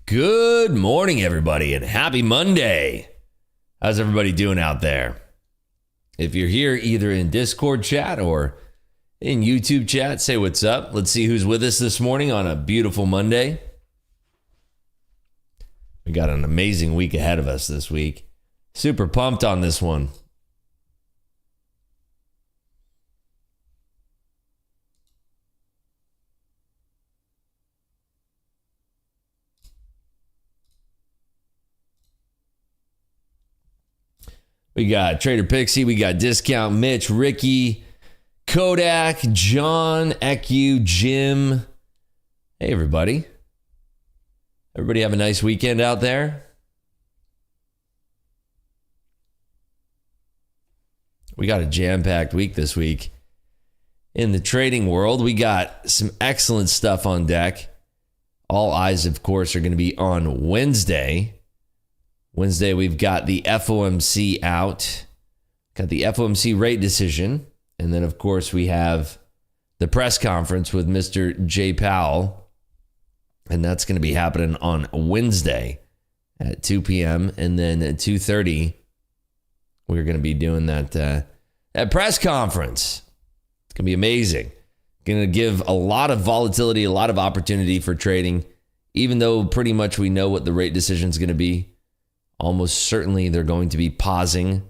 Good morning, everybody, and happy Monday. How's everybody doing out there? If you're here either in Discord chat or in YouTube chat, say what's up. Let's see who's with us this morning on a beautiful Monday. We got an amazing week ahead of us this week. Super pumped on this one. We got Trader Pixie, we got Discount Mitch, Ricky, Kodak, John, Eku, Jim. Hey, everybody. Everybody have a nice weekend out there? We got a jam-packed week this week. In the trading world, we got some excellent stuff on deck. All eyes, of course, are going to be on Wednesday. Wednesday, we've got the FOMC out. Got the FOMC rate decision. And then, of course, we have the press conference with Mr. Jay Powell. And that's going to be happening on Wednesday at 2 p.m. And then at 2:30, we're going to be doing that press conference. It's going to be amazing. Going to give a lot of volatility, a lot of opportunity for trading. Even though pretty much we know what the rate decision is going to be. Almost certainly they're going to be pausing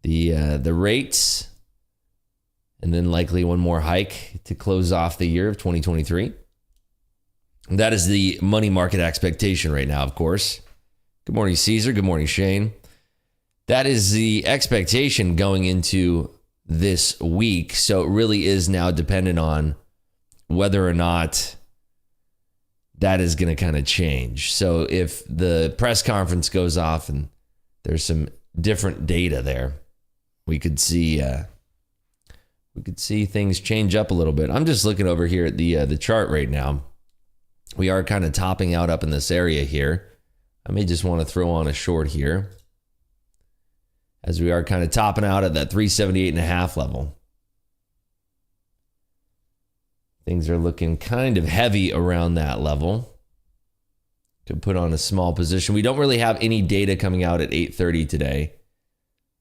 the rates, and then likely one more hike to close off the year of 2023. That is the money market expectation right now, of course. Good morning, Caesar. Good morning, Shane. That is the expectation going into this week. So it really is now dependent on whether or not that is going to kind of change. So if the press conference goes off and there's some different data there, we could see things change up a little bit. I'm just looking over here at the chart right now. We are kind of topping out up in this area here. I may just want to throw on a short here, as we are kind of topping out at that 378.5 level. Things are looking kind of heavy around that level. Could put on a small position. We don't really have any data coming out at 8:30 today.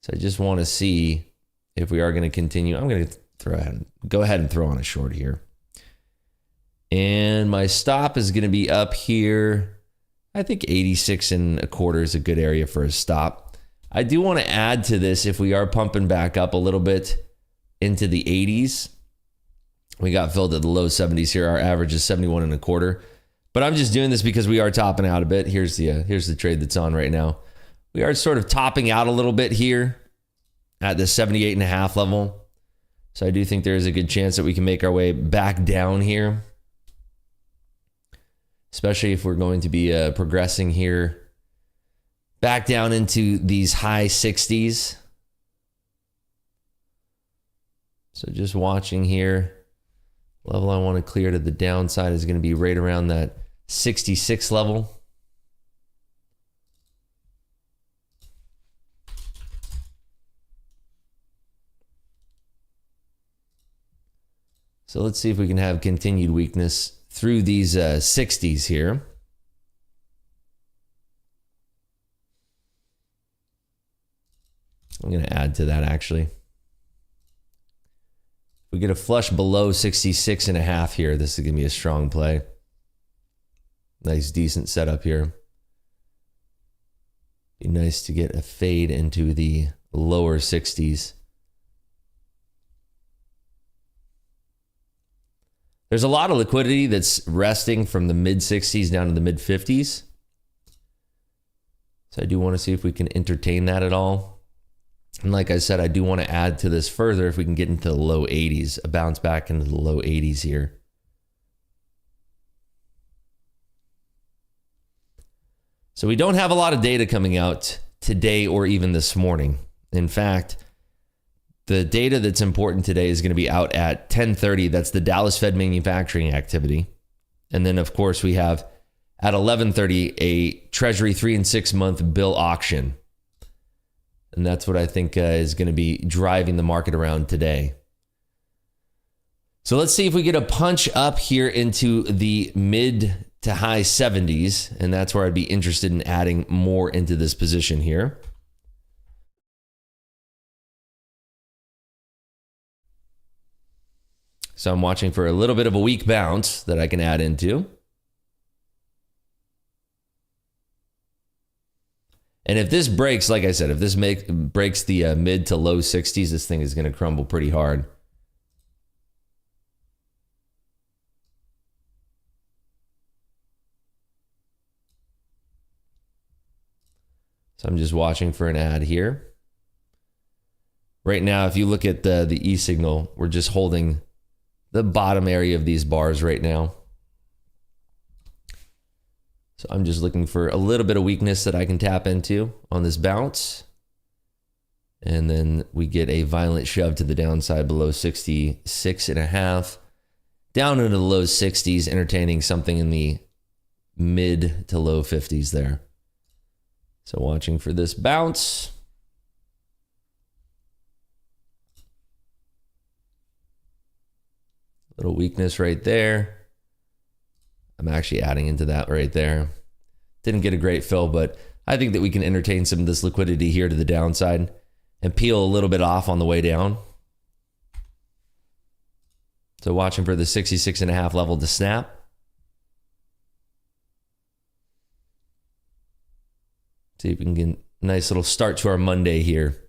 So I just want to see if we are going to continue. I'm going to go ahead and throw on a short here. And my stop is going to be up here. I think 86.25 is a good area for a stop. I do want to add to this, if we are pumping back up a little bit into the 80s. We got filled at the low 70s here. Our average is 71.25. But I'm just doing this because we are topping out a bit. Here's the trade that's on right now. We are sort of topping out a little bit here at the 78.5 level. So I do think there is a good chance that we can make our way back down here, especially if we're going to be progressing here back down into these high 60s. So just watching here. Level I want to clear to the downside is going to be right around that 66 level. So let's see if we can have continued weakness through these 60s here. I'm going to add to that actually. If we get a flush below 66.5 here, this is going to be a strong play. Nice, decent setup here. Be nice to get a fade into the lower 60s. There's a lot of liquidity that's resting from the mid 60s down to the mid 50s. So I do want to see if we can entertain that at all. And like I said, I do want to add to this further if we can get into the low 80s, a bounce back into the low 80s here. So we don't have a lot of data coming out today or even this morning. In fact, the data that's important today is going to be out at 10:30. That's the Dallas Fed manufacturing activity. And then, of course, we have at 11:30 a Treasury 3 and 6 month bill auction. And that's what I think is going to be driving the market around today. So let's see if we get a punch up here into the mid to to high 70s, and that's where I'd be interested in adding more into this position here. So I'm watching for a little bit of a weak bounce that I can add into. And if this breaks, like I said, if this breaks the mid to low 60s, this thing is going to crumble pretty hard. So I'm just watching for an ad here. Right now, if you look at the E signal, we're just holding the bottom area of these bars right now. So I'm just looking for a little bit of weakness that I can tap into on this bounce. And then we get a violent shove to the downside below 66.5. Down into the low 60s, entertaining something in the mid to low 50s there. So watching for this bounce. Little weakness right there. I'm actually adding into that right there. Didn't get a great fill, but I think that we can entertain some of this liquidity here to the downside and peel a little bit off on the way down. So watching for the 66.5 level to snap. See if we can get a nice little start to our Monday here.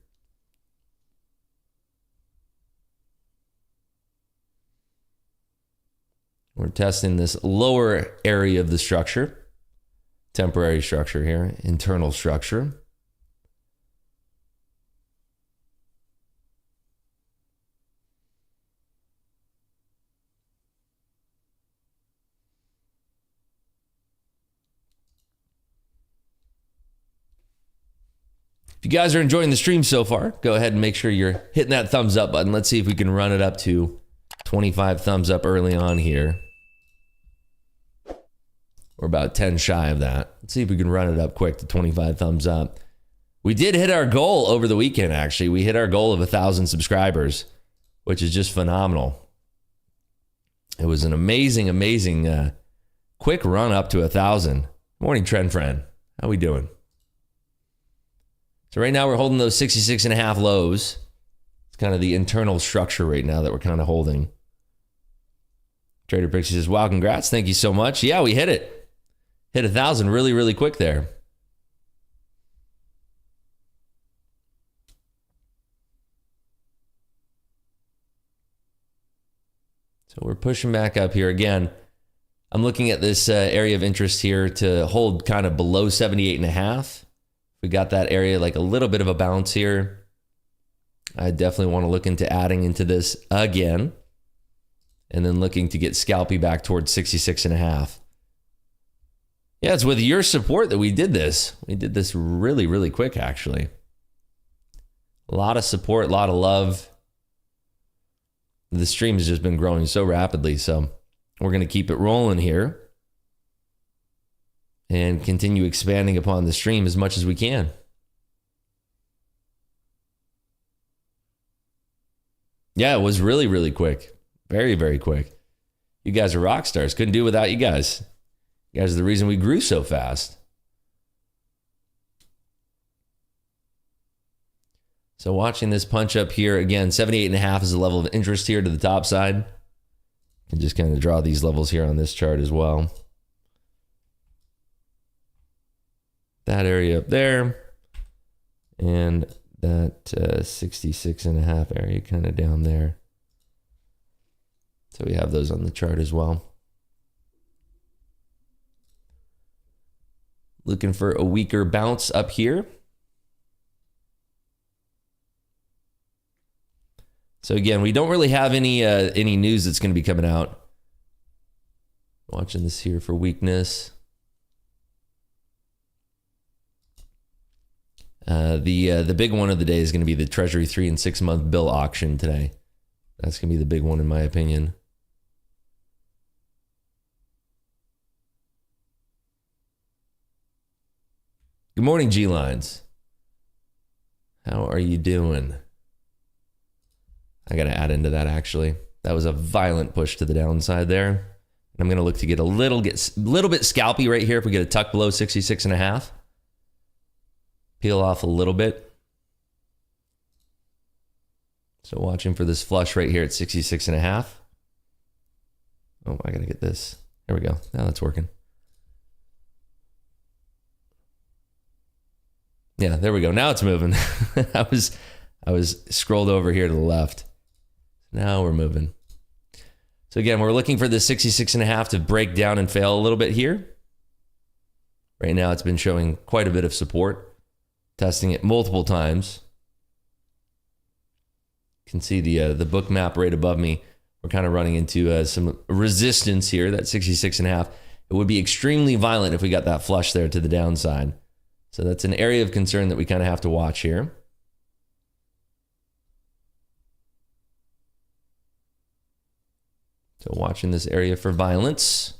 We're testing this lower area of the structure, temporary structure here, internal structure. If you guys are enjoying the stream so far, go ahead and make sure you're hitting that thumbs up button. Let's see if we can run it up to 25 thumbs up early on here. We're about 10 shy of that. Let's see if we can run it up quick to 25 thumbs up. We did hit our goal over the weekend, actually. We hit our goal of 1,000 subscribers, which is just phenomenal. It was an amazing, amazing quick run up to 1,000. Morning, Trend Friend. How we doing? So right now we're holding those 66.5 lows. It's kind of the internal structure right now that we're kind of holding. Trader Pixie says, wow, congrats. Thank you so much. Yeah, we hit it. Hit 1,000 really, really quick there. So we're pushing back up here again. I'm looking at this area of interest here to hold kind of below 78.5. We got that area like a little bit of a bounce here. I definitely want to look into adding into this again. And then looking to get scalpy back towards 66.5. Yeah, it's with your support that we did this. We did this really, really quick, actually. A lot of support, a lot of love. The stream has just been growing so rapidly, so we're going to keep it rolling here and continue expanding upon the stream as much as we can. Yeah, it was really, really quick. Very, very quick. You guys are rock stars. Couldn't do it without you guys. You guys are the reason we grew so fast. So watching this punch up here, again, 78.5 is the level of interest here to the top side. And just kind of draw these levels here on this chart as well. That area up there. And that 66.5 area kind of down there. So we have those on the chart as well. Looking for a weaker bounce up here. So again, we don't really have any news that's going to be coming out. Watching this here for weakness. The big one of the day is going to be the Treasury 3 and 6 month bill auction today. That's going to be the big one in my opinion. Good morning, G-Lines. How are you doing? I got to add into that, actually. That was a violent push to the downside there. I'm going to look to get a little bit scalpy right here if we get a tuck below 66.5. Peel off a little bit. So watching for this flush right here at 66.5. Oh, I got to get this. There we go. Now that's working. Yeah, there we go. Now it's moving. I was scrolled over here to the left. Now we're moving. So again, we're looking for the 66.5 to break down and fail a little bit here. Right now, it's been showing quite a bit of support. Testing it multiple times. You can see the book map right above me. We're kind of running into some resistance here, that 66.5. It would be extremely violent if we got that flush there to the downside. So that's an area of concern that we kind of have to watch here. So watching this area for violence.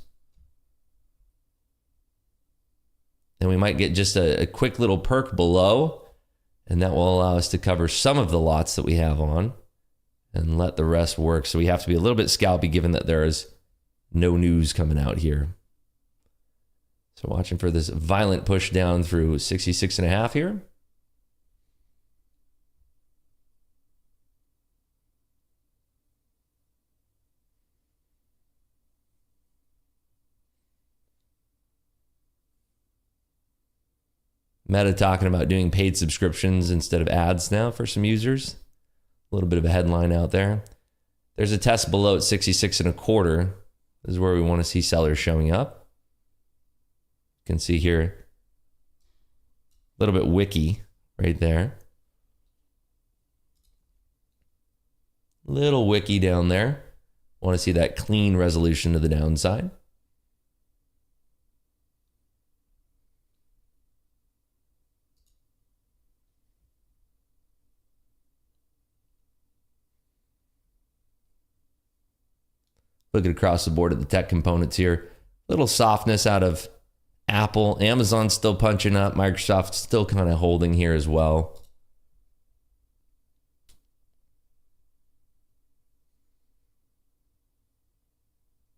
Then we might get just a quick little perk below, and that will allow us to cover some of the lots that we have on and let the rest work. So we have to be a little bit scalpy given that there is no news coming out here. So watching for this violent push down through 66.5 here. Meta talking about doing paid subscriptions instead of ads now for some users. A little bit of a headline out there. There's a test below at 66.25. This is where we want to see sellers showing up. You can see here a little bit wicky right there. Little wicky down there. Want to see that clean resolution to the downside. Looking across the board at the tech components here. Little softness out of Apple. Amazon's still punching up. Microsoft's still kind of holding here as well.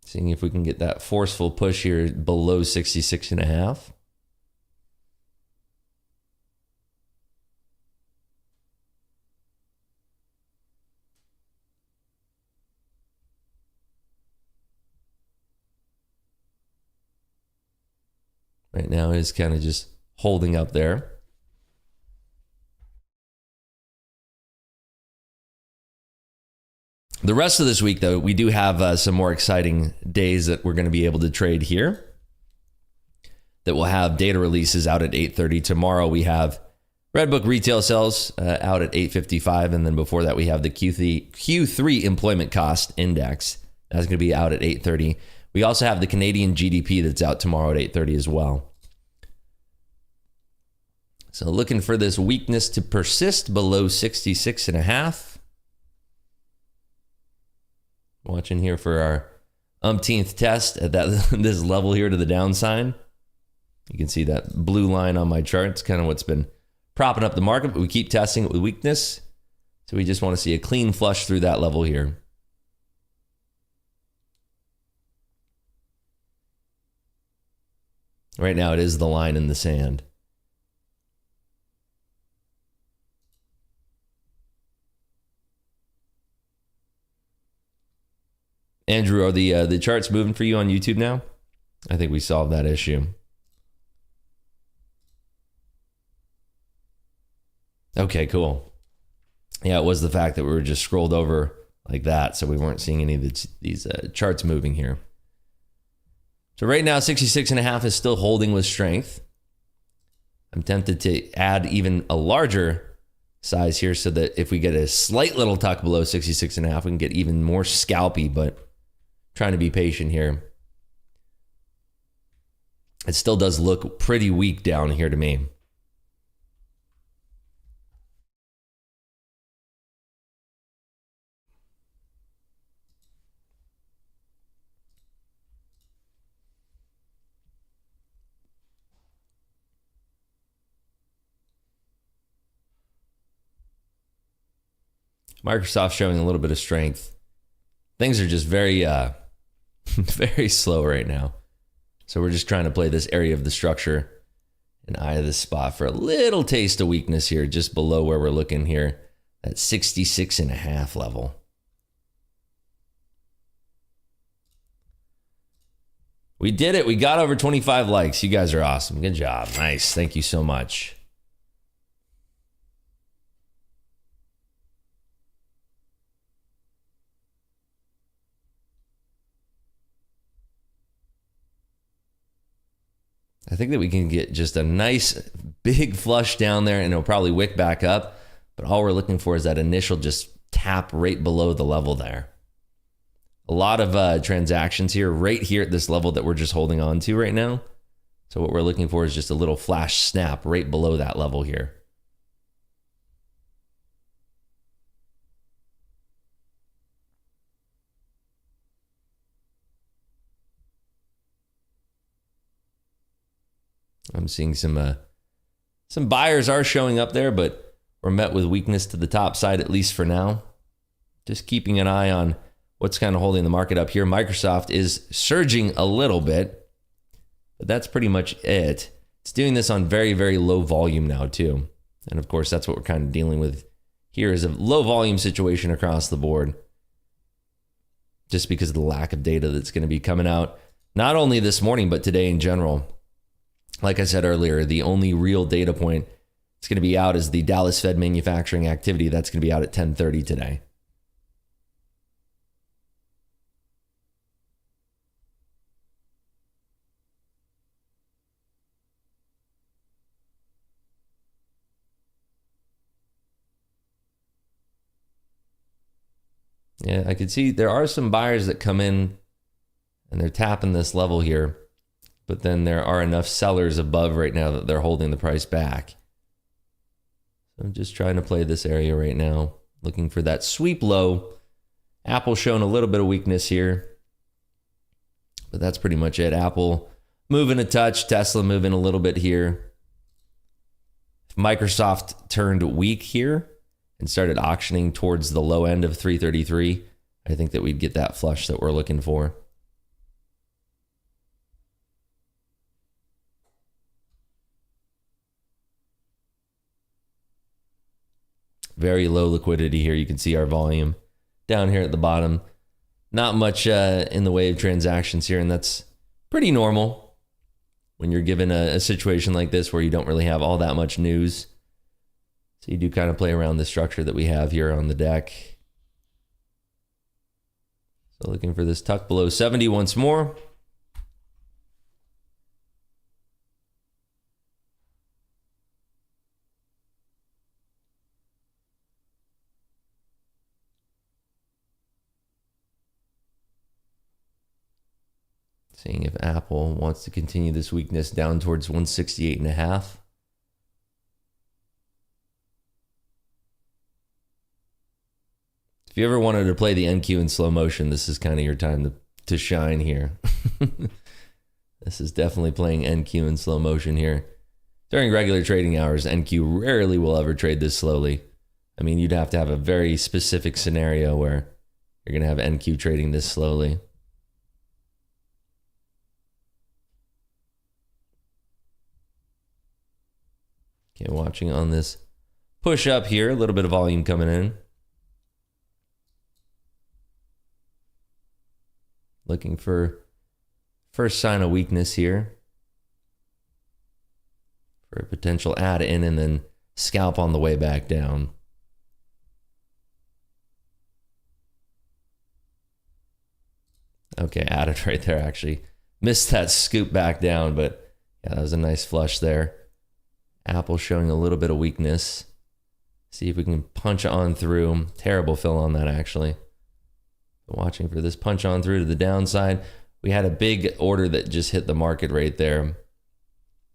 Seeing if we can get that forceful push here below 66.5. Right now is kind of just holding up there. The rest of this week, though, we do have some more exciting days that we're going to be able to trade here. That will have data releases out at 8:30. Tomorrow we have Redbook retail sales out at 8:55. And then before that, we have the Q3 employment cost index. That's going to be out at 8:30. We also have the Canadian GDP that's out tomorrow at 8:30 as well. So looking for this weakness to persist below 66.5. Watching here for our umpteenth test at this level here to the downside. You can see that blue line on my chart. It's kind of what's been propping up the market, but we keep testing it with weakness. So we just want to see a clean flush through that level here. Right now, it is the line in the sand. Andrew, are the charts moving for you on YouTube now? I think we solved that issue. Okay, cool. Yeah, it was the fact that we were just scrolled over like that, so we weren't seeing any of these charts moving here. So right now, 66.5 is still holding with strength. I'm tempted to add even a larger size here so that if we get a slight little tuck below 66.5, we can get even more scalpy, but trying to be patient here. It still does look pretty weak down here to me. Microsoft showing a little bit of strength. Things are just very Very slow right now. So we're just trying to play this area of the structure and eye of the spot for a little taste of weakness here, just below where we're looking here, that 66.5 level. We did it. We got over 25 likes. You guys are awesome. Good job. Nice. Thank you so much. I think that we can get just a nice big flush down there and it'll probably wick back up. But all we're looking for is that initial just tap right below the level there. A lot of transactions here, right here at this level that we're just holding on to right now. So what we're looking for is just a little flash snap right below that level here. I'm seeing some buyers are showing up there, but we're met with weakness to the top side, at least for now. Just keeping an eye on what's kind of holding the market up here. Microsoft is surging a little bit, but that's pretty much it. It's doing this on very, very low volume now too. And of course, that's what we're kind of dealing with here is a low volume situation across the board. Just because of the lack of data that's going to be coming out, not only this morning, but today in general. Like I said earlier, the only real data point that's going to be out is the Dallas Fed manufacturing activity. That's going to be out at 10:30 today. Yeah, I could see there are some buyers that come in and they're tapping this level here. But then there are enough sellers above right now that they're holding the price back. So I'm just trying to play this area right now, looking for that sweep low. Apple showing a little bit of weakness here, but that's pretty much it. Apple moving a touch, Tesla moving a little bit here. If Microsoft turned weak here and started auctioning towards the low end of 333, I think that we'd get that flush that we're looking for. Very low liquidity here. You can see our volume down here at the bottom. Not much in the way of transactions here, and that's pretty normal when you're given a situation like this where you don't really have all that much news. So you do kind of play around the structure that we have here on the deck. So looking for this tuck below 70 once more. Seeing if Apple wants to continue this weakness down towards 168.5. If you ever wanted to play the NQ in slow motion, this is kind of your time to shine here. This is definitely playing NQ in slow motion here. During regular trading hours, NQ rarely will ever trade this slowly. I mean, you'd have to have a very specific scenario where you're going to have NQ trading this slowly. Okay, watching on this push up here, a little bit of volume coming in. Looking for first sign of weakness here. For a potential add in and then scalp on the way back down. Okay, added right there actually. Missed that scoop back down, but yeah, that was a nice flush there. Apple showing a little bit of weakness. See if we can punch on through. Terrible fill on that actually. Watching for this punch on through to the downside. We had a big order that just hit the market right there.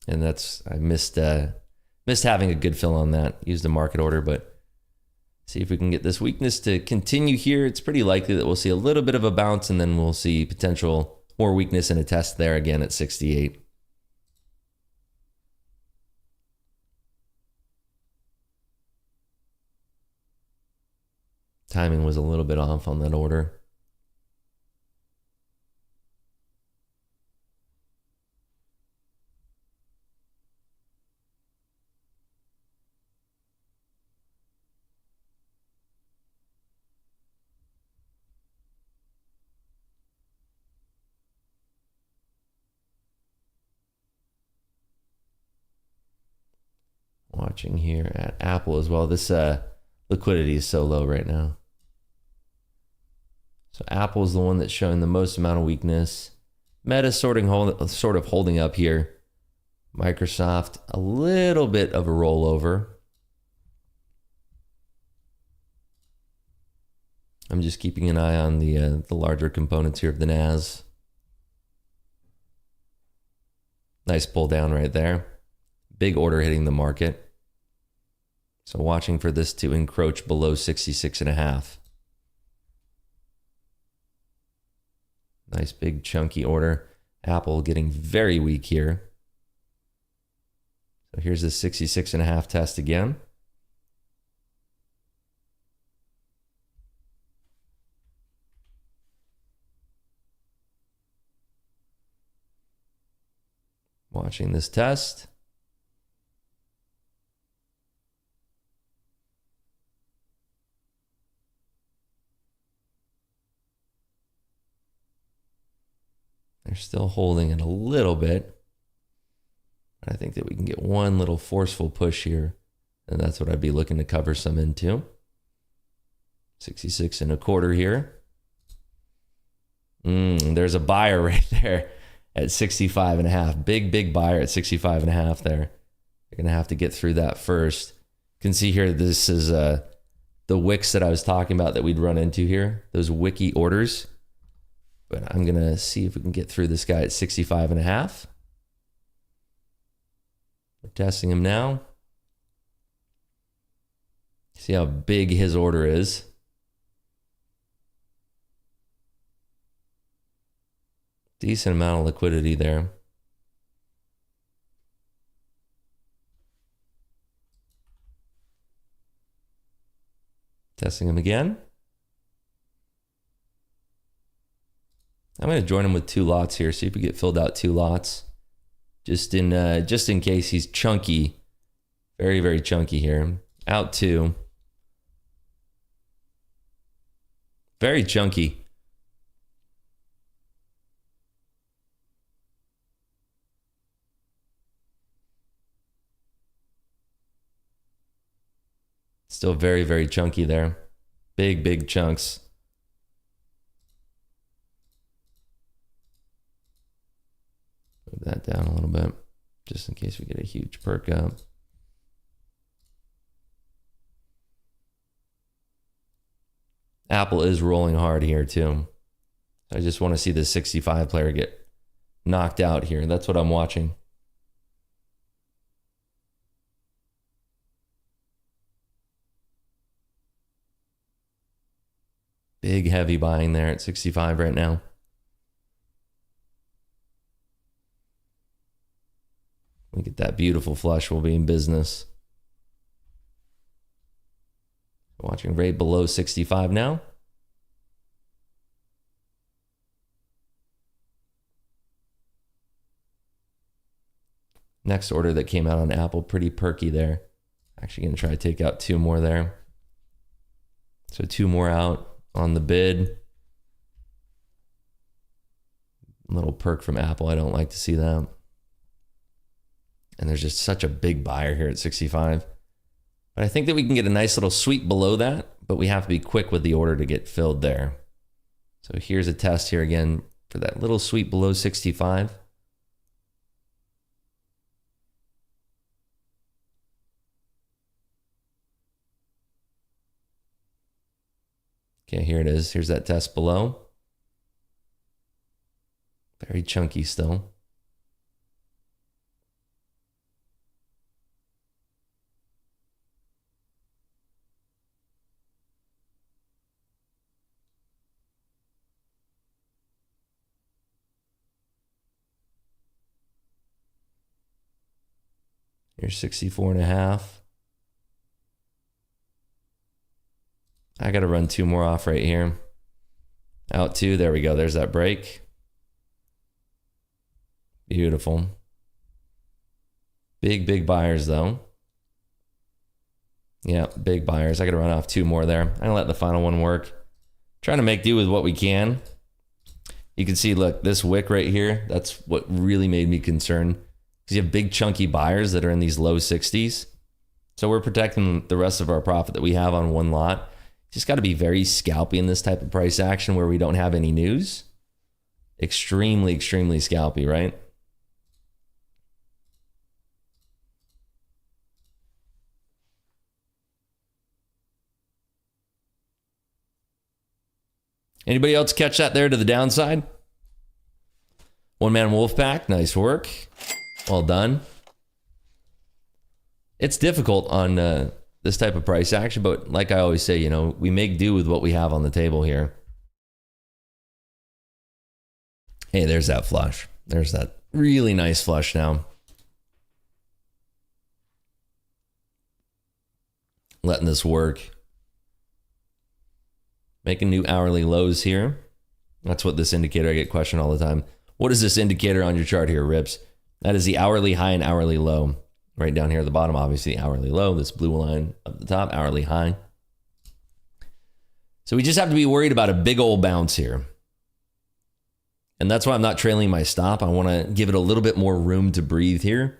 And I missed having a good fill on that. Used a market order, but see if we can get this weakness to continue here. It's pretty likely that we'll see a little bit of a bounce and then we'll see potential more weakness in a test there again at 68. Timing was a little bit off on that order. Watching here at Apple as well. This liquidity is so low right now. So Apple is the one that's showing the most amount of weakness. Meta sort of holding up here. Microsoft, a little bit of a rollover. I'm just keeping an eye on the larger components here of the NAS. Nice pull down right there. Big order hitting the market. So watching for this to encroach below 66.5. Nice big chunky order. Apple getting very weak here. So here's the 66.5 test again. Watching this test. They're still holding it a little bit. I think that we can get one little forceful push here, and that's what I'd be looking to cover some into. 66.25 here. There's a buyer right there at 65.5. Big buyer at 65.5 there. You're going to have to get through that first. You can see here, this is the wicks that I was talking about that we'd run into here. Those wicky orders. But I'm going to see if we can get through this guy at 65.5. We're testing him now. See how big his order is. Decent amount of liquidity there. Testing him again. I'm going to join him with 2 lots here. See if we get filled out 2 lots. Just in case he's chunky. Very, very chunky here. Out 2. Very chunky. Still very, very chunky there. Big chunks. Move that down a little bit, just in case we get a huge perk up. Apple is rolling hard here too. I just want to see the 65 player get knocked out here. That's what I'm watching. Big heavy buying there at 65 right now. We get that beautiful flush, we'll be in business. Watching right below 65 now. Next order that came out on Apple, pretty perky there. Actually going to try to take out 2 more there. So 2 more out on the bid. Little perk from Apple. I don't like to see that. And there's just such a big buyer here at 65. But I think that we can get a nice little sweep below that, but we have to be quick with the order to get filled there. So here's a test here again for that little sweep below 65. Okay, here it is. Here's that test below. Very chunky still. Here's 64.5. I got to run 2 more off right here. Out 2. There we go. There's that break. Beautiful. Big buyers though. Yeah, big buyers. I got to run off 2 more there. I'm going to let the final one work. Trying to make do with what we can. You can see, look, this wick right here, that's what really made me concerned. Because you have big chunky buyers that are in these low 60s. So we're protecting the rest of our profit that we have on one lot. Just got to be very scalpy in this type of price action where we don't have any news. Extremely, extremely scalpy, right? Anybody else catch that there to the downside? One man wolf pack. Nice work. Well done. It's difficult on this type of price action, but like I always say, you know, we make do with what we have on the table here. Hey, there's that flush. There's that really nice flush now. Letting this work. Making new hourly lows here. That's what this indicator, I get questioned all the time. What is this indicator on your chart here, Rips? That is the hourly high and hourly low. Right down here at the bottom, obviously, hourly low. This blue line up the top, hourly high. So we just have to be worried about a big old bounce here. And that's why I'm not trailing my stop. I want to give it a little bit more room to breathe here.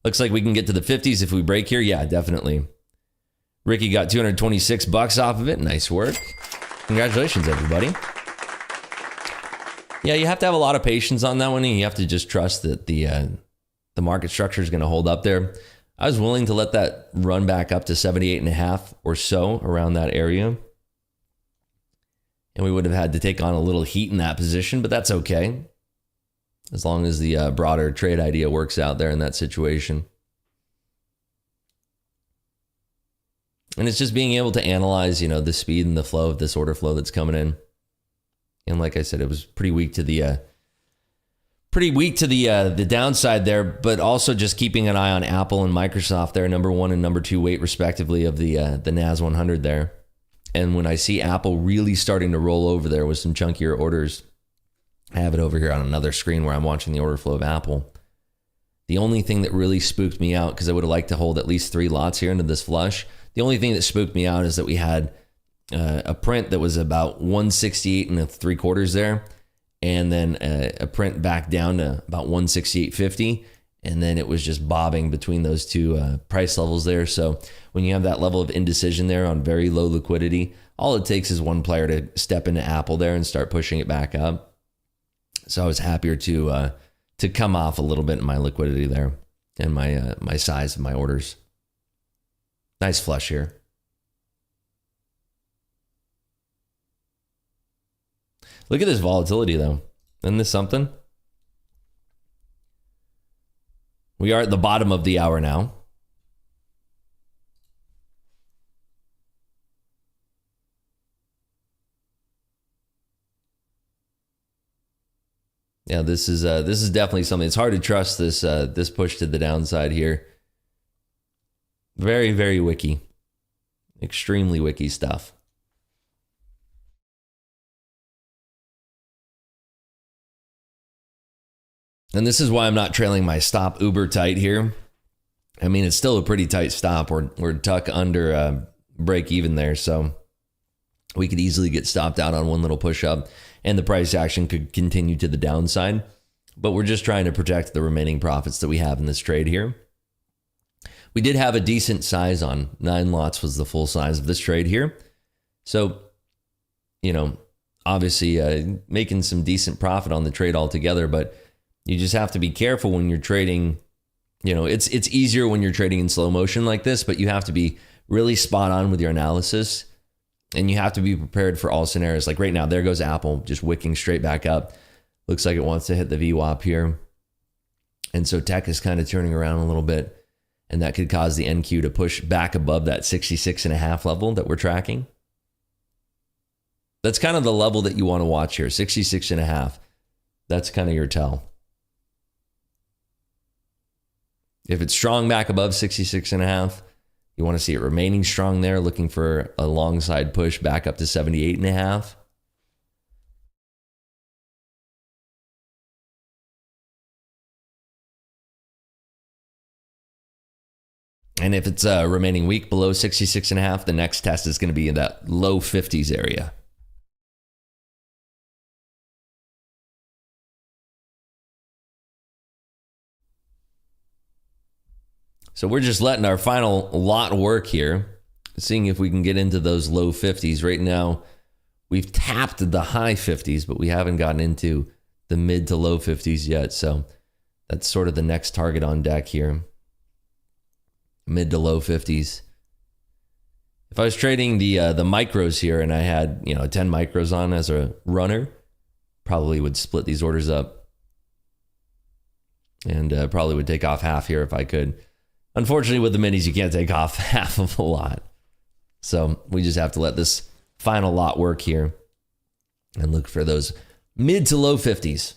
Looks like we can get to the 50s if we break here. Yeah, definitely. Ricky got $226 off of it. Nice work. Congratulations, everybody. Yeah, you have to have a lot of patience on that one, and you have to just trust that the market structure is going to hold up there. I was willing to let that run back up to 78.5 or so around that area. And we would have had to take on a little heat in that position, but that's okay. As long as the broader trade idea works out there in that situation. And it's just being able to analyze, you know, the speed and the flow of this order flow that's coming in. And like I said, it was pretty weak to the downside there, but also just keeping an eye on Apple and Microsoft there, number 1 and number 2 weight respectively of the NAS 100 there. And when I see Apple really starting to roll over there with some chunkier orders, I have it over here on another screen where I'm watching the order flow of Apple. The only thing that really spooked me out, because I would have liked to hold at least 3 lots here into this flush, the only thing that spooked me out is that we had a print that was about 168 3/4 there, and then a print back down to about 168.50, and then it was just bobbing between those two price levels there. So when you have that level of indecision there on very low liquidity, all it takes is one player to step into Apple there and start pushing it back up. So I was happier to come off a little bit in my liquidity there and my size of my orders. Nice flush here. Look at this volatility, though. Isn't this something? We are at the bottom of the hour now. Yeah, this is definitely something. It's hard to trust this push to the downside here. Very, very wicky. Extremely wicky stuff. And this is why I'm not trailing my stop uber tight here. I mean, it's still a pretty tight stop. We're tuck under break even there. So we could easily get stopped out on one little push up and the price action could continue to the downside. But we're just trying to protect the remaining profits that we have in this trade here. We did have a decent size on 9 lots was the full size of this trade here. So, you know, obviously making some decent profit on the trade altogether, but you just have to be careful when you're trading. You know, it's easier when you're trading in slow motion like this, but you have to be really spot on with your analysis and you have to be prepared for all scenarios. Like right now, there goes Apple just wicking straight back up. Looks like it wants to hit the VWAP here. And so tech is kind of turning around a little bit. And that could cause the NQ to push back above that 66.5 level that we're tracking. That's kind of the level that you want to watch here, 66.5. That's kind of your tell. If it's strong back above 66.5, you want to see it remaining strong there, looking for a long side push back up to 78.5. And if it's remaining weak below 66.5, the next test is going to be in that low 50s area. So we're just letting our final lot work here, seeing if we can get into those low 50s. Right now, we've tapped the high 50s, but we haven't gotten into the mid to low 50s yet. So that's sort of the next target on deck here. Mid to low 50s. If I was trading the micros here and I had 10 micros on as a runner, probably would split these orders up and probably would take off half here if I could. Unfortunately, with the minis, you can't take off half of a lot. So we just have to let this final lot work here and look for those mid to low 50s.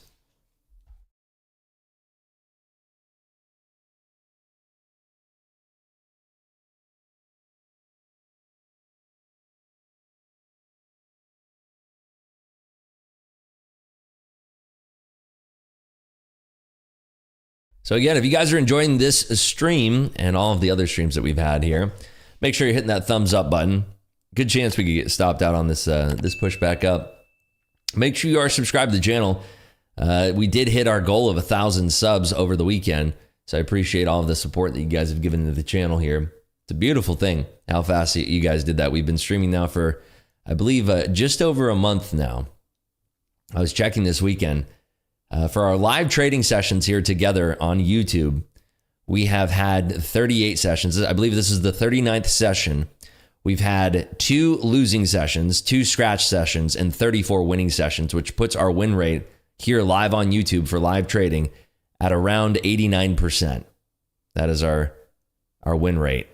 So again, if you guys are enjoying this stream and all of the other streams that we've had here, make sure you're hitting that thumbs up button. Good chance we could get stopped out on this this push back up. Make sure you are subscribed to the channel. We did hit our goal of 1,000 subs over the weekend, so I appreciate all of the support that you guys have given to the channel here. It's a beautiful thing how fast you guys did that. We've been streaming now for, I believe, just over a month now. I was checking this weekend. For our live trading sessions here together on YouTube, we have had 38 sessions. I believe this is the 39th session. We've had 2 losing sessions, 2 scratch sessions, and 34 winning sessions, which puts our win rate here live on YouTube for live trading at around 89%. That is our win rate.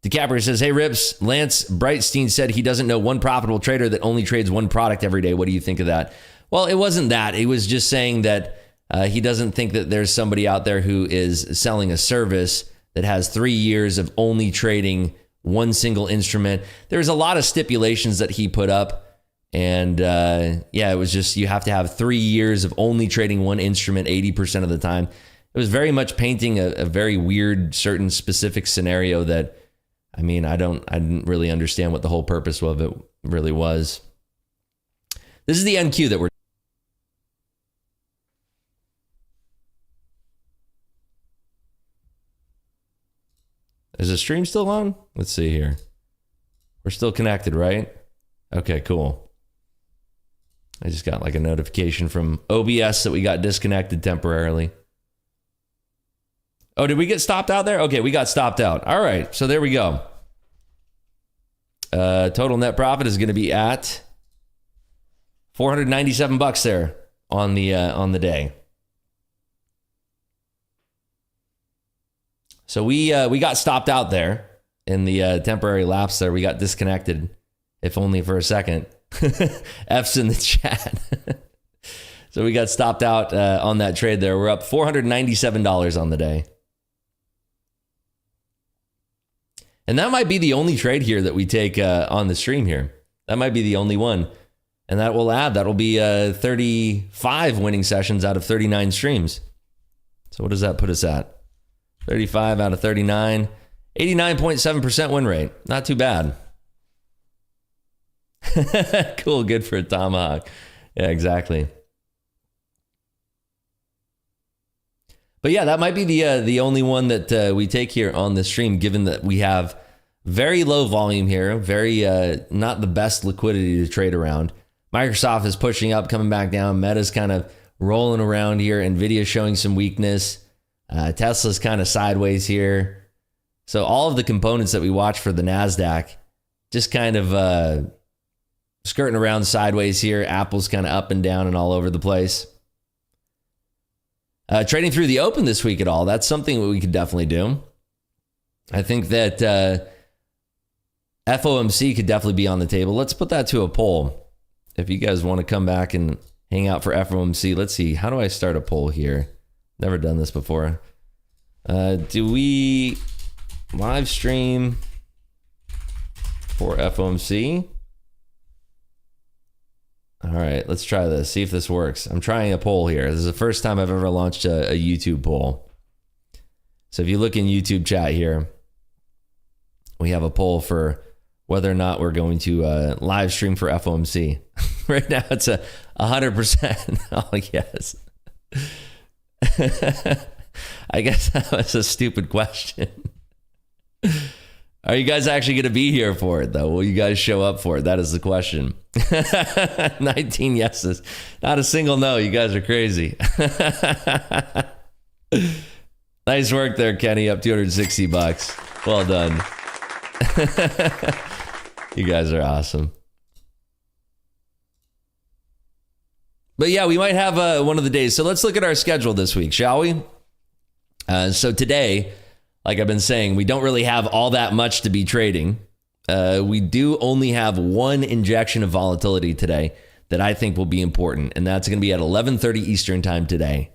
DiCaprio says, hey, Rips, Lance Brightstein said he doesn't know one profitable trader that only trades one product every day. What do you think of that? Well, it wasn't that. He was just saying that he doesn't think that there's somebody out there who is selling a service that has 3 years of only trading one single instrument. There's a lot of stipulations that he put up. And it was just you have to have 3 years of only trading one instrument 80% of the time. It was very much painting a very weird, certain specific scenario that, I mean, I didn't really understand what the whole purpose of it really was. This is the NQ that we're. Is the stream still on? Let's see here. We're still connected, right? Okay, cool. I just got like a notification from OBS that we got disconnected temporarily. Oh, did we get stopped out there? Okay, we got stopped out. All right, so there we go. Total net profit is going to be at $497 there on the day. So we got stopped out there in the temporary lapse there. We got disconnected, if only for a second. F's in the chat. So we got stopped out on that trade there. We're up $497 on the day. And that might be the only trade here that we take on the stream here. That might be the only one. And that will be 35 winning sessions out of 39 streams. So what does that put us at? 35 out of 39. 89.7% win rate. Not too bad. Cool, good for a tomahawk. Yeah, exactly. But yeah, that might be the only one that we take here on the stream, given that we have very low volume here, very not the best liquidity to trade around. Microsoft is pushing up, coming back down. Meta's kind of rolling around here. Nvidia's showing some weakness. Tesla's kind of sideways here. So all of the components that we watch for the NASDAQ just kind of skirting around sideways here. Apple's kind of up and down and all over the place. Trading through the open this week at all, that's something that we could definitely do. I think that FOMC could definitely be on the table. Let's put that to a poll. If you guys want to come back and hang out for FOMC, let's see. How do I start a poll here? Never done this before. Do we live stream for FOMC? All right, let's try this. See if this works. I'm trying a poll here. This is the first time I've ever launched a YouTube poll. So if you look in YouTube chat here, we have a poll for whether or not we're going to live stream for FOMC. Right now it's 100%. Oh, yes. I guess that was a stupid question. Are you guys actually going to be here for it, though? Will you guys show up for it? That is the question. 19 yeses. Not a single no. You guys are crazy. Nice work there, Kenny. Up $260. Well done. You guys are awesome. But yeah, we might have one of the days. So let's look at our schedule this week, shall we? So today, like I've been saying, we don't really have all that much to be trading. We do only have one injection of volatility today that I think will be important, and that's going to be at 11:30 Eastern time today.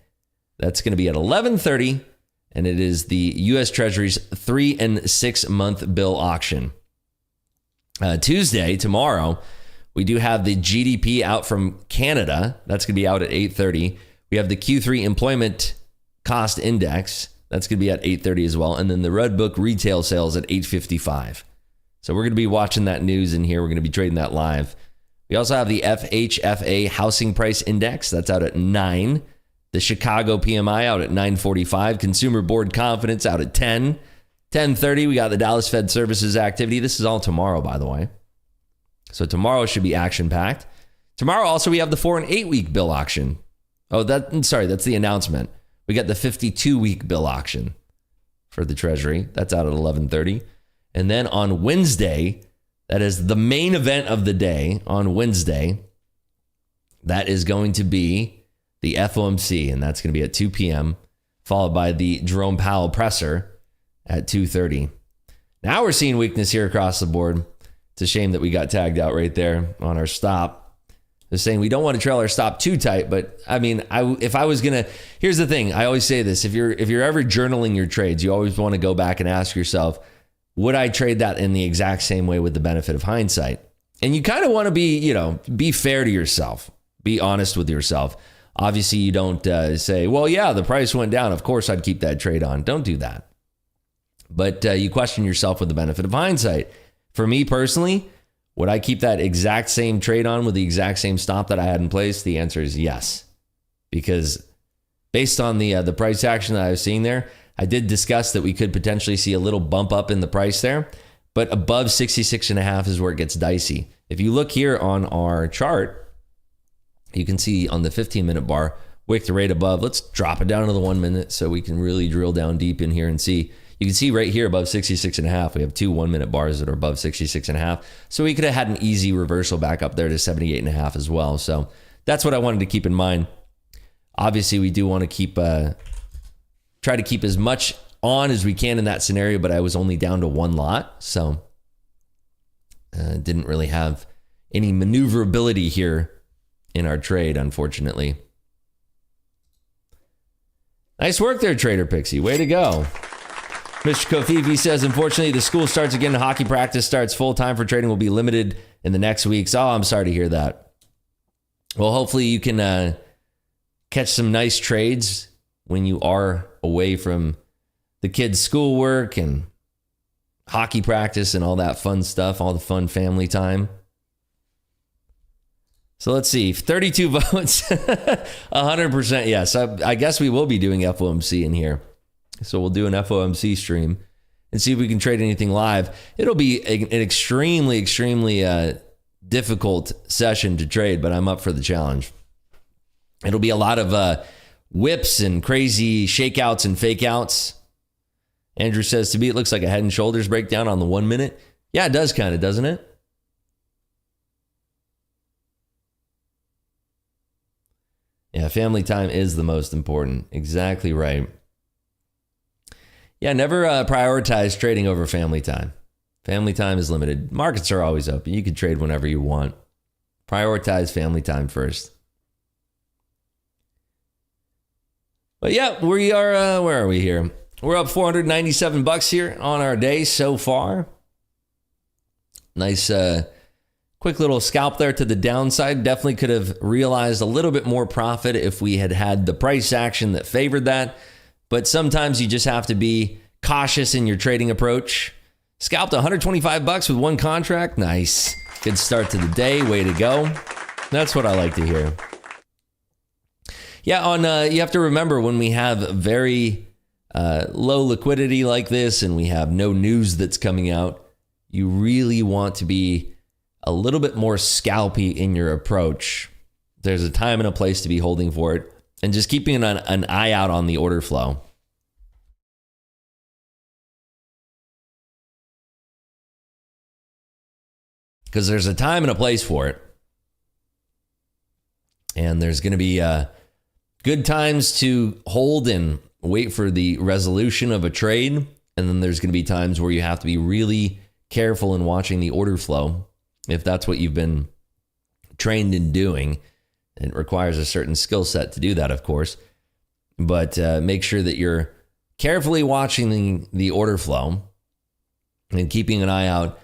That's going to be at 11:30, and it is the U.S. Treasury's 3 and 6 month bill auction. Tuesday, tomorrow, we do have the GDP out from Canada. That's going to be out at 8:30. We have the Q3 employment cost index. That's going to be at 8:30 as well. And then the Red Book retail sales at 8:55. So we're going to be watching that news in here. We're going to be trading that live. We also have the FHFA housing price index. That's out at 9. The Chicago PMI out at 9:45. Consumer board confidence out at 10. 10:30, we got the Dallas Fed Services activity. This is all tomorrow, by the way. So tomorrow should be action-packed. Tomorrow also we have the 4 and 8 week bill auction. That's the announcement. We got the 52-week bill auction for the Treasury. That's out at 11:30. And then on Wednesday, that is the main event of the day. On Wednesday, that is going to be the FOMC, and that's going to be at 2 p.m., followed by the Jerome Powell presser at 2:30. Now we're seeing weakness here across the board. It's a shame that we got tagged out right there on our stop. They're saying we don't want to trail our stop too tight, but I mean, if I was gonna, here's the thing. I always say this: if you're ever journaling your trades, you always want to go back and ask yourself, would I trade that in the exact same way with the benefit of hindsight? And you kind of want to be fair to yourself, be honest with yourself. Obviously, you don't say, well, yeah, the price went down. Of course, I'd keep that trade on. Don't do that. But you question yourself with the benefit of hindsight. For me personally, would I keep that exact same trade on with the exact same stop that I had in place? The answer is yes. Because based on the price action that I was seeing there, I did discuss that we could potentially see a little bump up in the price there, but above 66.5 is where it gets dicey. If you look here on our chart, you can see on the 15-minute bar, wick the rate above. Let's drop it down to the 1 minute so we can really drill down deep in here and see. You can see right here above 66.5, we have 2 1-minute bars that are above 66.5. So we could have had an easy reversal back up there to 78.5 as well. So that's what I wanted to keep in mind. Obviously, we do want to keep try to keep as much on as we can in that scenario, but I was only down to one lot, so didn't really have any maneuverability here in our trade, unfortunately. Nice work there, Trader Pixie. Way to go. Mr. Kofifi says, unfortunately, the school starts again. Hockey practice starts full time for trading will be limited in the next weeks. Oh, I'm sorry to hear that. Well, hopefully you can catch some nice trades when you are away from the kids' schoolwork and hockey practice and all that fun stuff, all the fun family time. So let's see, 32 votes, 100% yes. I guess we will be doing FOMC in here. So we'll do an FOMC stream and see if we can trade anything live. It'll be an extremely, extremely difficult session to trade, but I'm up for the challenge. It'll be a lot of whips and crazy shakeouts and fakeouts. Andrew says, to me, it looks like a head and shoulders breakdown on the 1 minute. Yeah, it does kind of, doesn't it? Yeah, family time is the most important. Exactly right. Yeah, never prioritize trading over family time. Family time is limited. Markets are always open. You can trade whenever you want. Prioritize family time first. But yeah, we are, where are we here? We're up $497 here on our day so far. Nice, quick little scalp there to the downside. Definitely could have realized a little bit more profit if we had had the price action that favored that. But sometimes you just have to be cautious in your trading approach. Scalped $125 with one contract. Nice. Good start to the day. Way to go. That's what I like to hear. Yeah, you have to remember when we have very low liquidity like this and we have no news that's coming out, you really want to be a little bit more scalpy in your approach. There's a time and a place to be holding for it, and just keeping an eye out on the order flow. Because there's a time and a place for it. And there's going to be good times to hold and wait for the resolution of a trade. And then there's going to be times where you have to be really careful in watching the order flow. If that's what you've been trained in doing, it requires a certain skill set to do that, of course. But make sure that you're carefully watching the order flow and keeping an eye out.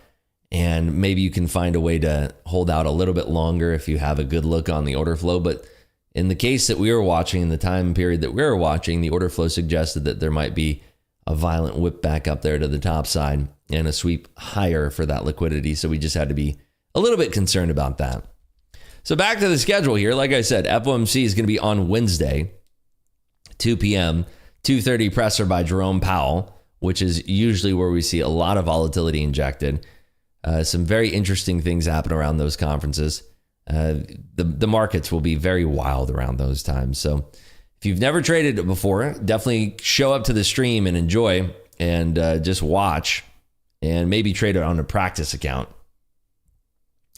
And maybe you can find a way to hold out a little bit longer if you have a good look on the order flow. But in the case that we were watching, in the time period that we were watching, the order flow suggested that there might be a violent whip back up there to the top side and a sweep higher for that liquidity. So we just had to be a little bit concerned about that. So back to the schedule here. Like I said, FOMC is going to be on Wednesday, 2 p.m., 2:30 presser by Jerome Powell, which is usually where we see a lot of volatility injected. Some very interesting things happen around those conferences. The markets will be very wild around those times. So if you've never traded it before, definitely show up to the stream and enjoy and just watch and maybe trade it on a practice account.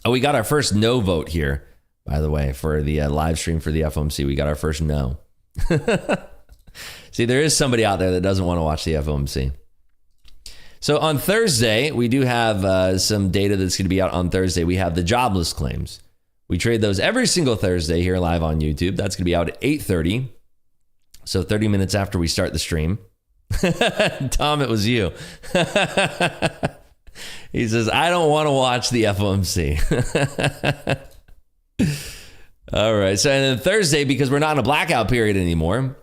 Oh, we got our first no vote here, by the way, for the live stream for the FOMC. We got our first no. See, there is somebody out there that doesn't want to watch the FOMC. So on Thursday, we do have some data that's going to be out on Thursday. We have the jobless claims. We trade those every single Thursday here live on YouTube. That's going to be out at 8:30. So 30 minutes after we start the stream. Tom, it was you. He says, I don't want to watch the FOMC. All right. So and then Thursday, because we're not in a blackout period anymore,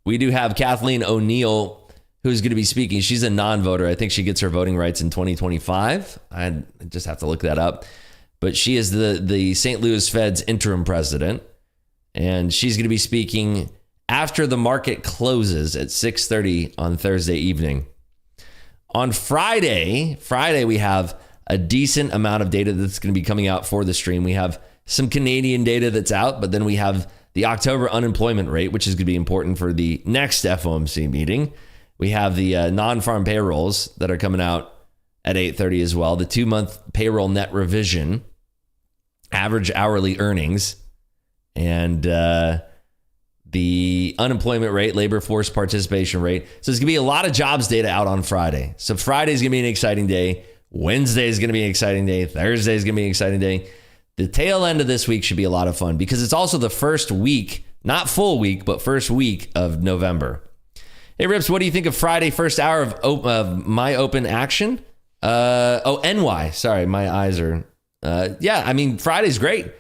we do have Kathleen O'Neill, who's going to be speaking. She's a non-voter. I think she gets her voting rights in 2025. I just have to look that up. But she is the St. Louis Fed's interim president. And she's going to be speaking after the market closes at 6:30 on Thursday evening. On Friday, we have a decent amount of data that's going to be coming out for the stream. We have some Canadian data that's out, but then we have the October unemployment rate, which is going to be important for the next FOMC meeting. We have the non-farm payrolls that are coming out at 8:30 as well. The 2-month payroll net revision, average hourly earnings, and the unemployment rate, labor force participation rate. So there's going to be a lot of jobs data out on Friday. So Friday is going to be an exciting day. Wednesday is going to be an exciting day. Thursday is going to be an exciting day. The tail end of this week should be a lot of fun because it's also the first week, not full week, but first week of November. Hey, Rips, what do you think of Friday, first hour of My Open Action? NY. Sorry, my eyes are... yeah, I mean, Friday's great.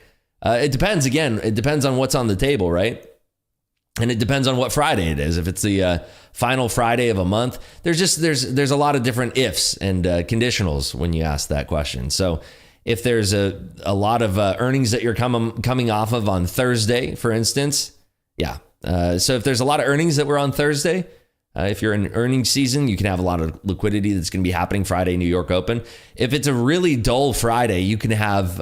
It depends. Again, it depends on what's on the table, right? And it depends on what Friday it is. If it's the final Friday of a month, there's a lot of different ifs and conditionals when you ask that question. So if there's a lot of earnings that you're coming off of on Thursday, for instance, yeah. So if there's a lot of earnings that were on Thursday, if you're in earnings season, you can have a lot of liquidity that's going to be happening Friday, New York Open. If it's a really dull Friday, you can have,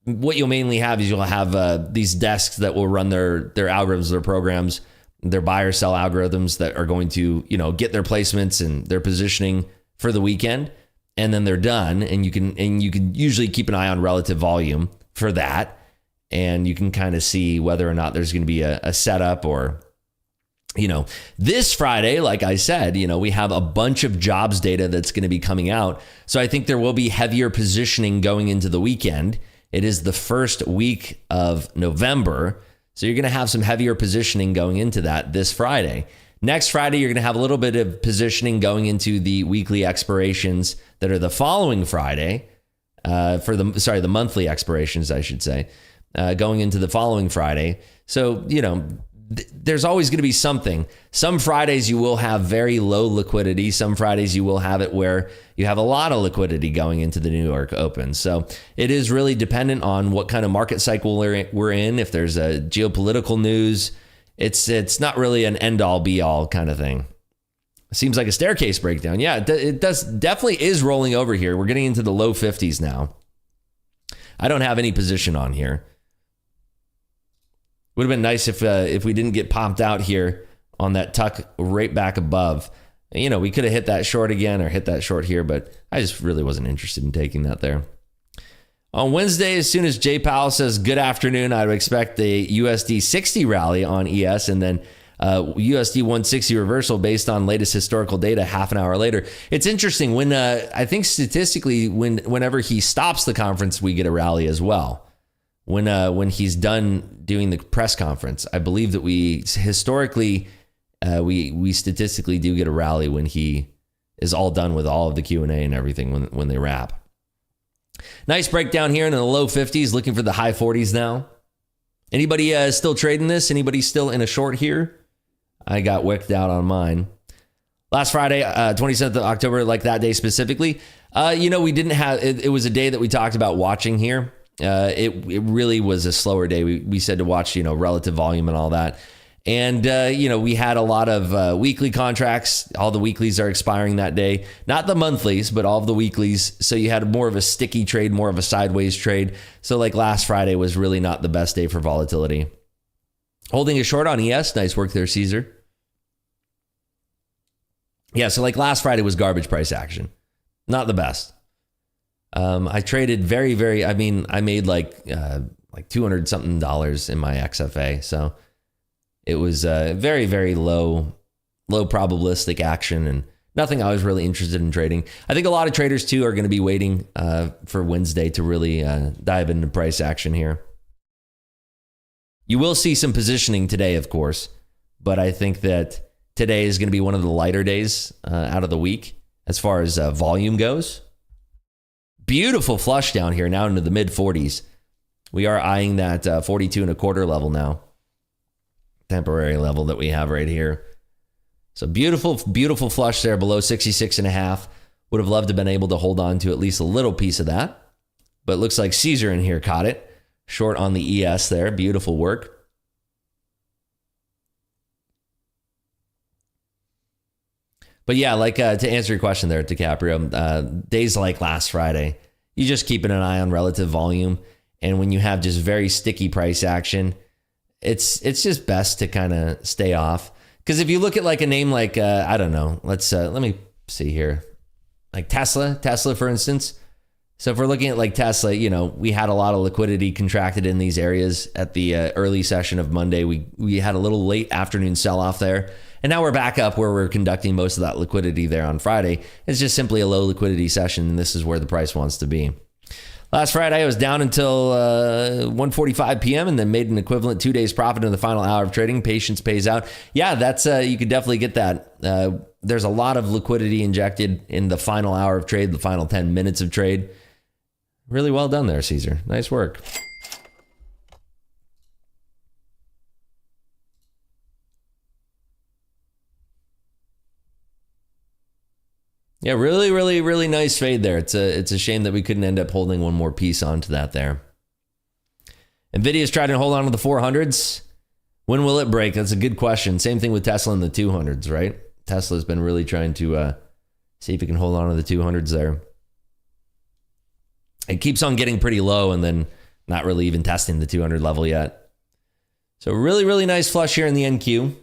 what you'll mainly have is you'll have these desks that will run their algorithms, their programs, their buy or sell algorithms that are going to, get their placements and their positioning for the weekend. And then they're done. And you can usually keep an eye on relative volume for that. And you can kind of see whether or not there's going to be a setup or, this Friday, like I said, we have a bunch of jobs data that's going to be coming out. So I think there will be heavier positioning going into the weekend. It is the first week of November. So you're going to have some heavier positioning going into that this Friday. Next Friday, you're going to have a little bit of positioning going into the weekly expirations that are the following Friday the monthly expirations, I should say, going into the following Friday. So, there's always going to be something. Some Fridays you will have very low liquidity. Some Fridays you will have it where you have a lot of liquidity going into the New York Open. So it is really dependent on what kind of market cycle we're in. If there's a geopolitical news, it's not really an end all be all kind of thing. Seems like a staircase breakdown. Yeah, it definitely is rolling over here. We're getting into the low 50s now. I don't have any position on here. Would have been nice if we didn't get popped out here on that tuck right back above. You know, we could have hit that short again or hit that short here, but I just really wasn't interested in taking that there. On Wednesday, as soon as Jay Powell says good afternoon, I would expect the USD 60 rally on ES and then USD 160 reversal based on latest historical data half an hour later. It's interesting when I think statistically whenever he stops the conference, we get a rally as well. When he's done doing the press conference, I believe that we historically we statistically do get a rally when he is all done with all of the Q&A and everything when they wrap. Nice breakdown here in the low 50s, looking for the high 40s now. Anybody still trading this? Anybody still in a short here? I got wicked out on mine. Last Friday, 27th of October, like that day specifically, we didn't have, it was a day that we talked about watching here. It really was a slower day. We said to watch, relative volume and all that. And, we had a lot of weekly contracts. All the weeklies are expiring that day. Not the monthlies, but all of the weeklies. So you had more of a sticky trade, more of a sideways trade. So like last Friday was really not the best day for volatility. Holding a short on ES. Nice work there, Caesar. Yeah, so like last Friday was garbage price action. Not the best. I traded I made like $200 something in my XFA. So it was very, very low probabilistic action and nothing I was really interested in trading. I think a lot of traders too are going to be waiting for Wednesday to really dive into price action here. You will see some positioning today, of course, but I think that today is going to be one of the lighter days out of the week as far as volume goes. Beautiful flush down here now into the mid 40s. We are eyeing that 42 and a quarter level now. Temporary level that we have right here. So beautiful, beautiful flush there below 66 and a half. Would have loved to have been able to hold on to at least a little piece of that. But it looks like Caesar in here caught it. Short on the ES there. Beautiful work. But yeah, like to answer your question there, DiCaprio, days like last Friday, you just keeping an eye on relative volume. And when you have just very sticky price action, it's just best to kind of stay off. Because if you look at like a name like, I don't know, let me see here. Like Tesla, for instance. So if we're looking at like Tesla, we had a lot of liquidity contracted in these areas at the early session of Monday. We had a little late afternoon sell-off there. And now we're back up where we're conducting most of that liquidity there on Friday. It's just simply a low liquidity session, and this is where the price wants to be. Last Friday, I was down until 1:45 p.m. and then made an equivalent 2 days profit in the final hour of trading. Patience pays out. Yeah, that's you could definitely get that. There's a lot of liquidity injected in the final hour of trade, the final 10 minutes of trade. Really well done there, Caesar. Nice work. Yeah, really, really, really nice fade there. It's a shame that we couldn't end up holding one more piece onto that there. Nvidia's trying to hold on to the 400s. When will it break? That's a good question. Same thing with Tesla and the 200s, right? Tesla's been really trying to see if it can hold on to the 200s there. It keeps on getting pretty low and then not really even testing the 200 level yet. So really, really nice flush here in the NQ.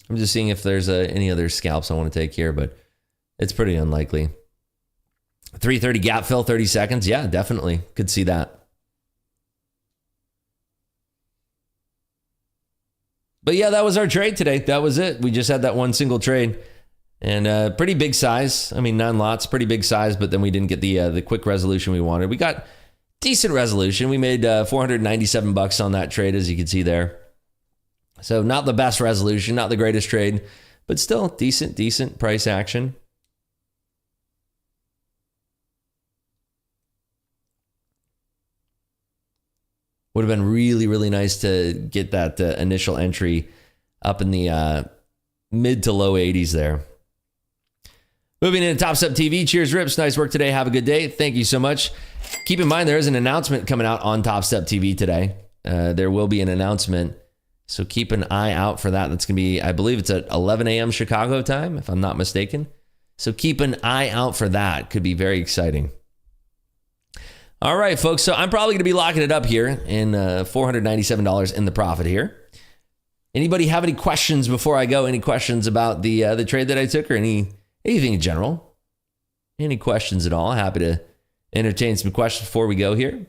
I'm just seeing if there's any other scalps I want to take here, but it's pretty unlikely. 330 gap fill, 30 seconds. Yeah, definitely. Could see that. But yeah, that was our trade today. That was it. We just had that one single trade. And pretty big size. I mean, 9 lots, pretty big size, but then we didn't get the quick resolution we wanted. We got decent resolution. We made $497 on that trade, as you can see there. So not the best resolution, not the greatest trade, but still decent price action. Would have been really, really nice to get that initial entry up in the mid to low 80s there. Moving into Top Step TV. Cheers, Rips. Nice work today. Have a good day. Thank you so much. Keep in mind, there is an announcement coming out on Top Step TV today. There will be an announcement, so keep an eye out for that. That's going to be, I believe it's at 11 a.m. Chicago time, if I'm not mistaken. So keep an eye out for that. Could be very exciting. All right, folks. So I'm probably going to be locking it up here in $497 in the profit here. Anybody have any questions before I go? Any questions about the trade that I took, or anything in general? Any questions at all? Happy to entertain some questions before we go here.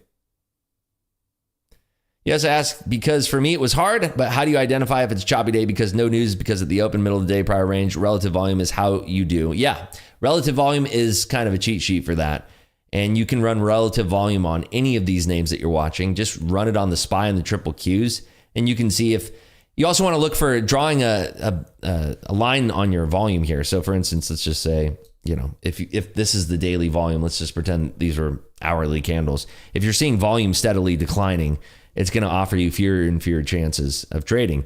Yes, I asked because for me it was hard, but how do you identify if it's a choppy day? Because no news, because at the open middle of the day, prior range, relative volume is how you do. Yeah, relative volume is kind of a cheat sheet for that. And you can run relative volume on any of these names that you're watching. Just run it on the SPY and the triple Qs, and you can see if you also want to look for drawing a line on your volume here. So for instance, let's just say, if this is the daily volume, let's just pretend these were hourly candles. If you're seeing volume steadily declining, it's going to offer you fewer and fewer chances of trading.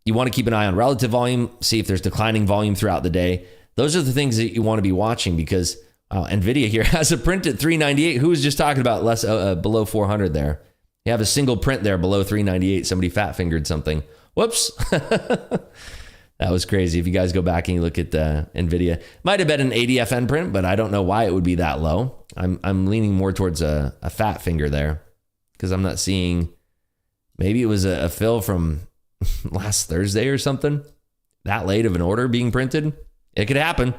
You want to keep an eye on relative volume, see if there's declining volume throughout the day. Those are the things that you want to be watching, because NVIDIA here has a print at 398. Who was just talking about less below 400 there? You have a single print there below 398. Somebody fat fingered something. Whoops. That was crazy. If you guys go back and you look at NVIDIA, might have been an ADFN print, but I don't know why it would be that low. I'm leaning more towards a fat finger there, because I'm not seeing, maybe it was a fill from last Thursday or something, that late of an order being printed. It could happen.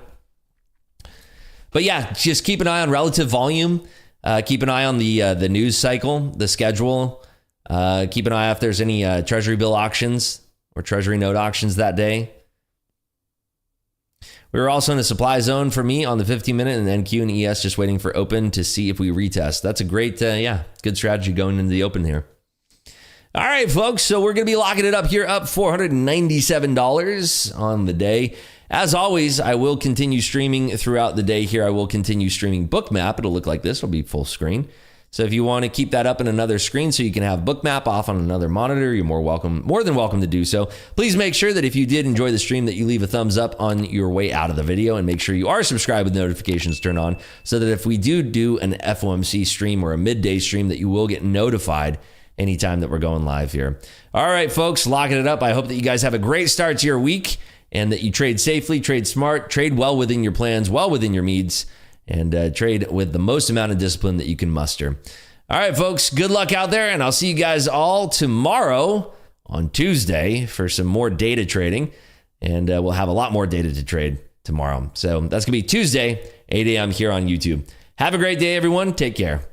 But yeah, just keep an eye on relative volume. Keep an eye on the news cycle, the schedule. Keep an eye if there's any treasury bill auctions or treasury note auctions that day. We were also in a supply zone for me on the 15-minute, and then Q and ES just waiting for open to see if we retest. That's a great, good strategy going into the open here. All right, folks. So we're going to be locking it up here, up $497 on the day. As always, I will continue streaming throughout the day here. I will continue streaming Bookmap. It'll look like this. It'll be full screen. So if you want to keep that up in another screen so you can have Bookmap off on another monitor, you're more than welcome to do so. Please make sure that if you did enjoy the stream that you leave a thumbs up on your way out of the video, and make sure you are subscribed with notifications turned on, so that if we do an FOMC stream or a midday stream, that you will get notified anytime that we're going live here. All right, folks, locking it up. I hope that you guys have a great start to your week, and that you trade safely, trade smart, trade well within your plans, well within your means, and trade with the most amount of discipline that you can muster. All right, folks, good luck out there, and I'll see you guys all tomorrow on Tuesday for some more data trading, and we'll have a lot more data to trade tomorrow. So that's going to be Tuesday, 8 a.m. here on YouTube. Have a great day, everyone. Take care.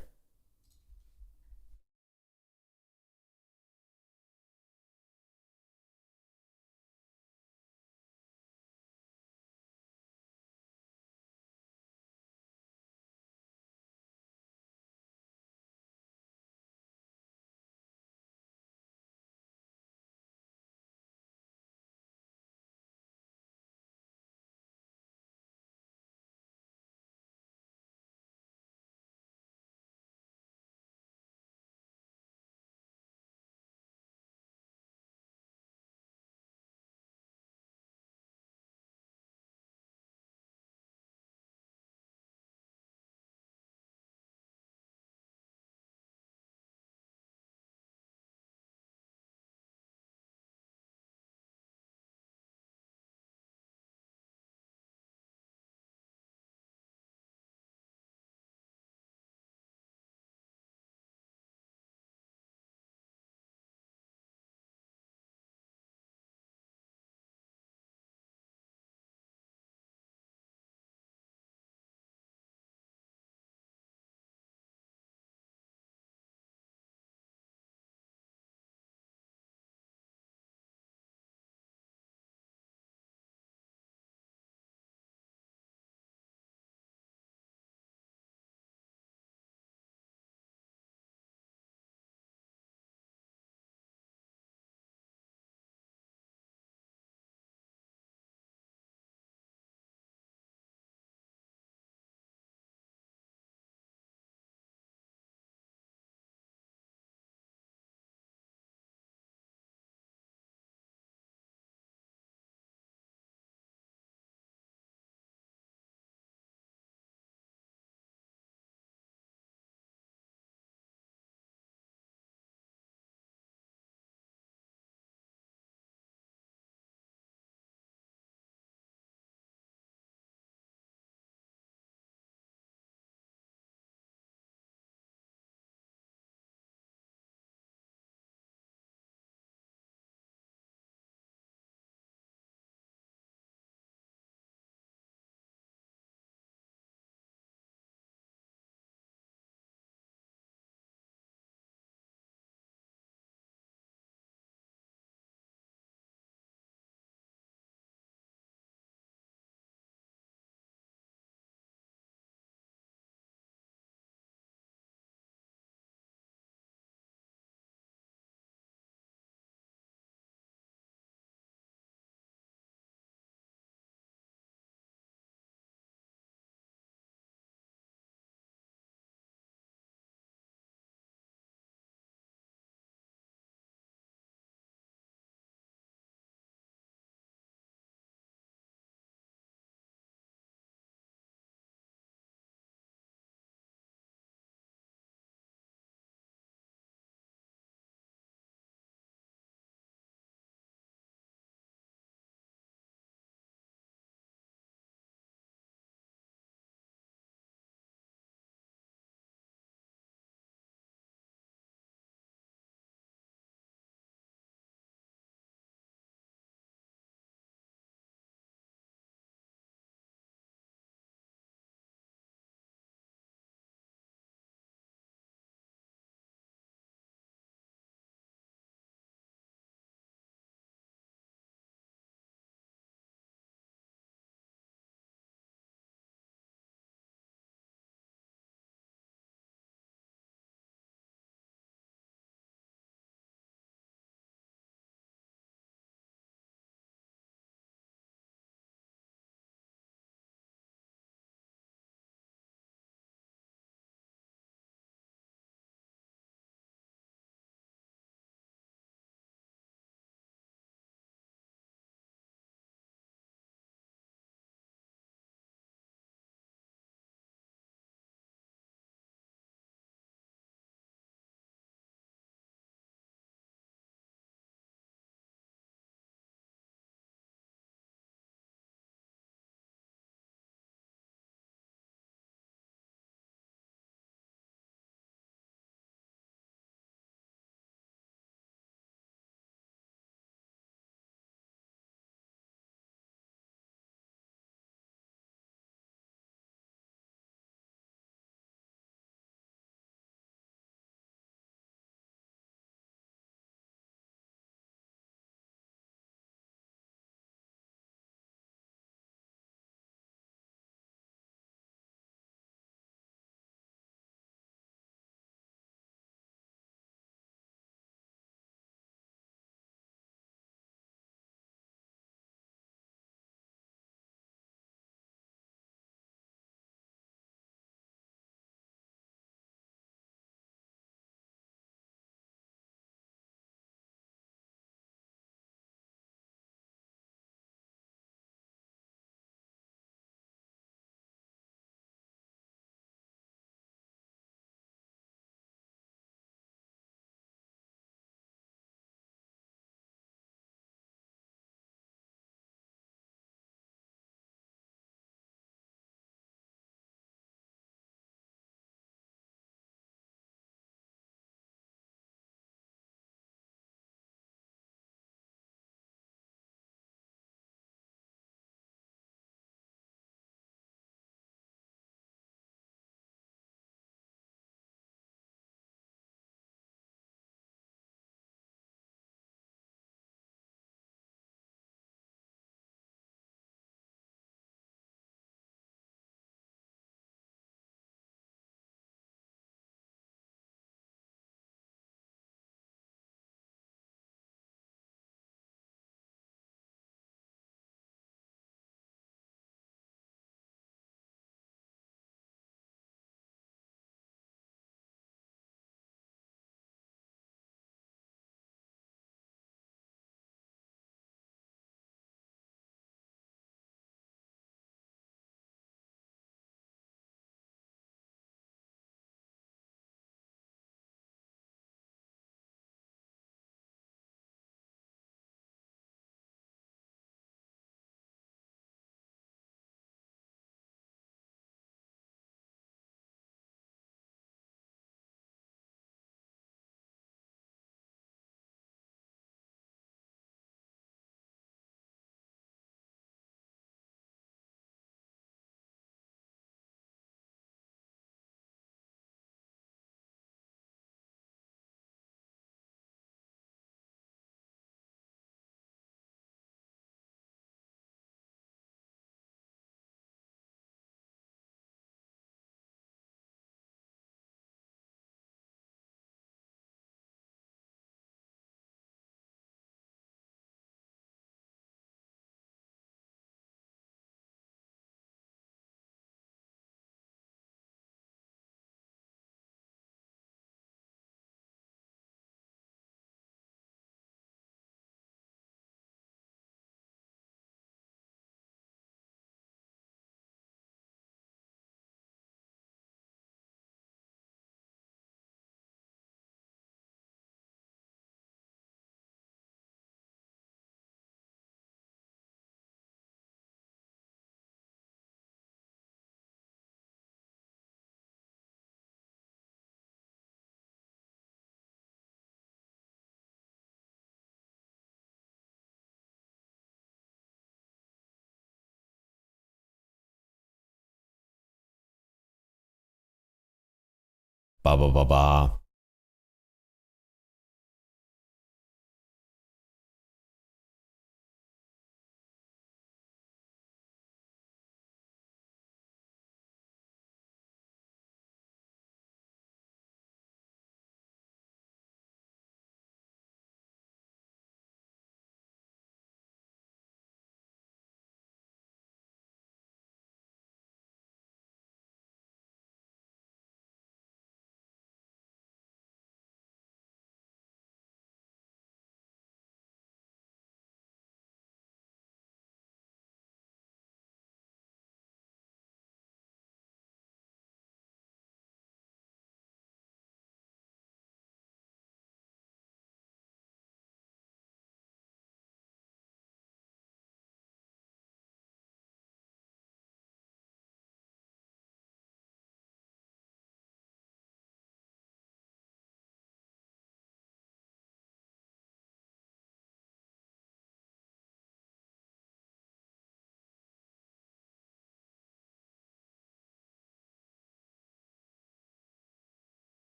Ba ba ba ba.